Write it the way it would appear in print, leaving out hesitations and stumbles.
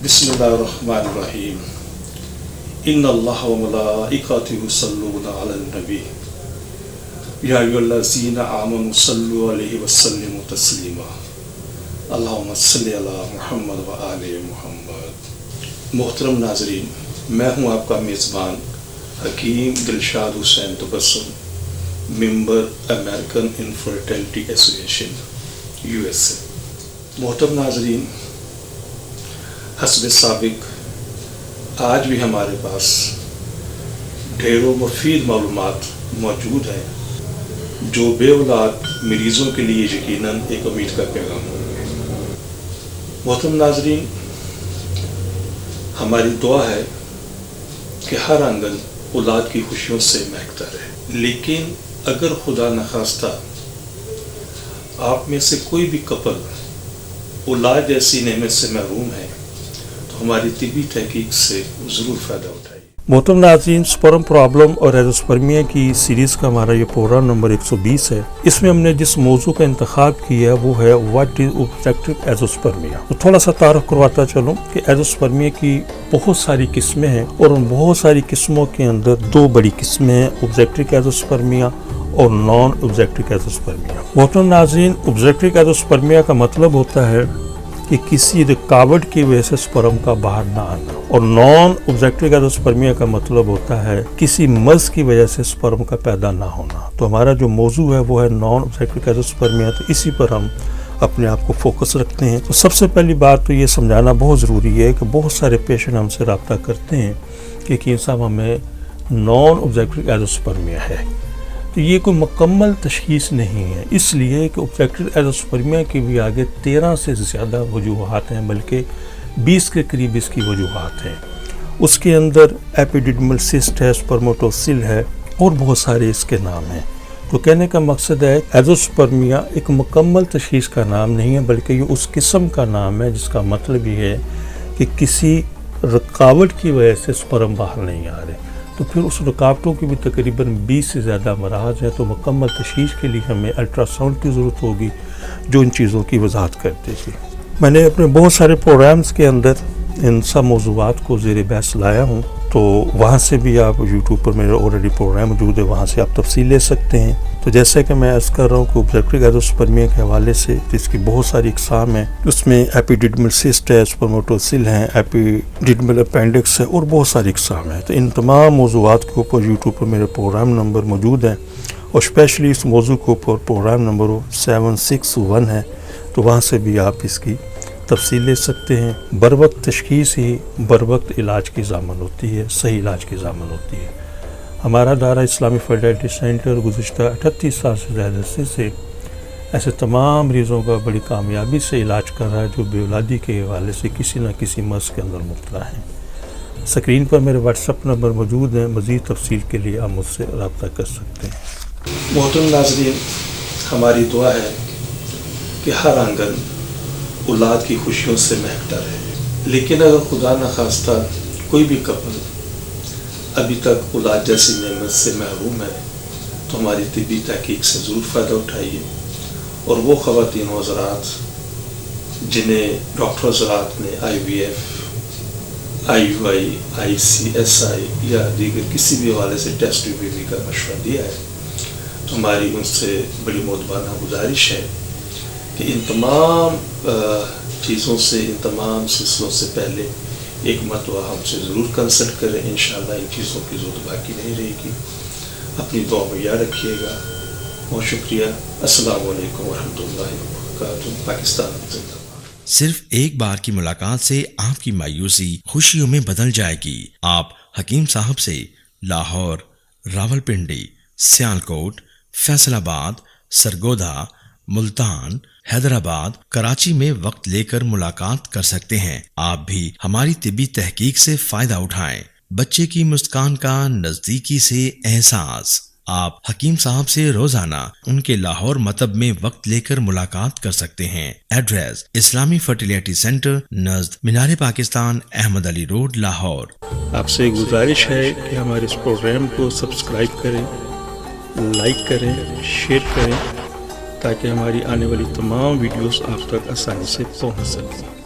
बिस्मिल्लाहिर्रहमानिर्रहीम इन्नल्लाह व मलाइकतहु युसल्लूना अलन नबी या अय्युहल्लज़ीना आमनु सल्लु अलैहि व सल्लिमु तस्लीमा अल्लाहुम्मा सल्लि अला मुहम्मद व आले मुहम्मद। मोहतरम नाज़रीन, मैं हूँ आपका मेज़बान Hakim Dilshad Hussain Tabassum, member American infertility association USA। मोहतरम नाज़रीन, हस्ब साबिक आज भी हमारे पास ढेरों मुफीद मालूमात मौजूद हैं जो बेऔलाद मरीज़ों के लिए यकीनन एक उम्मीद का पैगाम होंगे। मोहतरम नाज़रीन, हमारी दुआ है कि हर आंगन औलाद की खुशियों से महकता रहे, लेकिन अगर खुदा न खास्ता आप में से कोई भी कपल औलाद जैसी नेमत से महरूम है तो हमारी तिब्बी तहकीक से ज़रूर फ़ायदा उठाइए। मोहतरम नाज़रीन, स्पर्म प्रॉब्लम और एज़ोस्पर्मिया की सीरीज़ का हमारा ये प्रोग्राम नंबर 120 है। इसमें हमने जिस मौजू का इंतखाब किया वो है व्हाट इज़ ऑब्जेक्टिव एज़ोस्पर्मिया। तो थोड़ा सा तारुफ करवाता चलूँ कि एज़ोस्पर्मिया की बहुत सारी किस्में हैं और उन बहुत सारी किस्मों के अंदर दो बड़ी किस्में हैं, ऑब्जेक्टिव एज़ोस्पर्मिया और नॉन ऑब्जेक्टिव एज़ोस्पर्मिया। मोहतरम नाज़रीन, ऑब्जेक्टिव एज़ोस्पर्मिया का मतलब होता है कि किसी रुकावट की वजह से स्पर्म का बाहर ना आना, और नॉन ऑब्जेक्टिव एज़ोस्पर्मिया का मतलब होता है किसी मर्ज की वजह से स्पर्म का पैदा ना होना। तो हमारा जो मौजू है वो है नॉन ऑब्जेक्टिव एज़ोस्पर्मिया, तो इसी पर हम अपने आप को फोकस रखते हैं। तो सबसे पहली बात तो ये समझाना बहुत ज़रूरी है कि बहुत सारे पेशेंट हमसे रब्ता करते हैं कि यकीन साहब हमें नॉन ऑब्जेक्टिव एज़ोस्पर्मिया है। तो ये कोई मुकम्मल तशख़ीस नहीं है, इसलिए कि ऑब्जेक्टिव एज़ोस्पर्मिया के भी आगे 13 से ज़्यादा वजूहात हैं, बल्कि 20 के करीब इसकी वजूहात हैं। उसके अंदर एपिडिडमल सिस्ट है, स्पर्मेटोसिल है और बहुत सारे इसके नाम हैं। तो कहने का मकसद है एज़ोस्पर्मिया एक मुकम्मल तशख़ीस का नाम नहीं है, बल्कि ये उस किस्म का नाम है जिसका मतलब ये है कि किसी रुकावट की वजह से स्पर्म बाहर नहीं आ रहे। तो फिर उस रुकावटों की भी तकरीबन 20 से ज़्यादा मराहज़ हैं। तो मुकम्मल तशख़ीस के लिए हमें अल्ट्रासाउंड की ज़रूरत होगी जो इन चीज़ों की वजाहत करती थी। मैंने अपने बहुत सारे प्रोग्राम्स के अंदर इन सब मौज़ूआत को ज़ेर बहस लाया हूँ, तो वहाँ से भी आप यूट्यूब पर मेरे ऑलरेडी प्रोग्राम मौजूद है, वहाँ से आप तफसील ले सकते हैं। तो जैसे कि मैं अर्ज़ कर रहा हूँ कि ऑब्जेक्टिव एज़ोस्पर्मिया के हवाले से इसकी बहुत सारी इक़साम हैं। उसमें एपिडिडमल सिस्ट है, स्पर्मेटोसिल हैं, एपिडिडमल अपेंडिक्स है और बहुत सारी इक़साम हैं। तो इन तमाम मौज़ूआत के ऊपर यूट्यूब पर मेरे प्रोग्राम नंबर मौजूद हैं, और स्पेशली इस मौजू के ऊपर प्रोग्राम नंबर 761 है, तो वहाँ से भी आप इसकी तफसील ले सकते हैं। बर वक्त तशख़ीस ही बर वक्त इलाज की ज़ामन होती है, सही इलाज की ज़ामन होती है। हमारा दायरा इस्लामी फर्टिलिटी सेंटर गुज़िश्ता 38 साल से ज़्यादा से ऐसे तमाम मरीज़ों का बड़ी कामयाबी से इलाज कर रहा है जो बेऔलादी के हवाले से किसी न किसी मर्ज़ के अंदर मुब्तला हैं। स्क्रीन पर मेरे व्हाट्सएप नंबर मौजूद हैं, मज़ीद तफसील के लिए आप मुझसे रब्ता कर सकते हैं। मोहतरम नाज़रीन, हमारी दुआ है कि हर आंगन औलाद की खुशियों से महकता रहे, लेकिन अगर खुदा न खास्ता कोई भी कपल अभी तक औलाद जैसी नेमत से महरूम है तो हमारी तिब्बी तहकीक से ज़रूर फ़ायदा उठाइए। और वो ख़वातीन हज़रात जिन्हें डॉक्टर हज़रात ने IVF, IUI, ICSI या दीगर किसी भी हवाले से टेस्ट ट्यूब का मशवरा दिया है, तो हमारी उनसे बड़ी मोतबाना गुजारिश है कि इन तमाम चीज़ों से, इन तमाम सिलसिलों से पहले एक मरतबा हमसे ज़रूर कंसल्ट करें। इंशाअल्लाह इन चीज़ों की ज़रूरत बाकी नहीं रहेगी। अपनी दुआ में याद रखिएगा। बहुत शुक्रिया। अस्सलाम वालेकुम वरहमतुल्लाहि वबरकातुहू। पाकिस्तान जिंदाबाद। सिर्फ एक बार की मुलाकात से आपकी मायूसी खुशियों में बदल जाएगी। आप हकीम साहब से लाहौर, रावलपिंडी, सियालकोट, फैसलाबाद, सरगोधा, मुल्तान, हैदराबाद, कराची में वक्त लेकर मुलाकात कर सकते हैं। आप भी हमारी तिब्बी तहकीक से फायदा उठाएं। बच्चे की मुस्कान का नजदीकी से एहसास। आप हकीम साहब से रोजाना उनके लाहौर मतब में वक्त लेकर मुलाकात कर सकते हैं। एड्रेस इस्लामी फर्टिलिटी सेंटर नज़द मीनार पाकिस्तान, अहमद अली रोड, लाहौर। आपसे गुजारिश है कि हमारे इस प्रोग्राम को सब्सक्राइब करें, लाइक करें, शेयर करें, ताकि हमारी आने वाली तमाम वीडियोस आप तक आसानी से पहुंच सकें।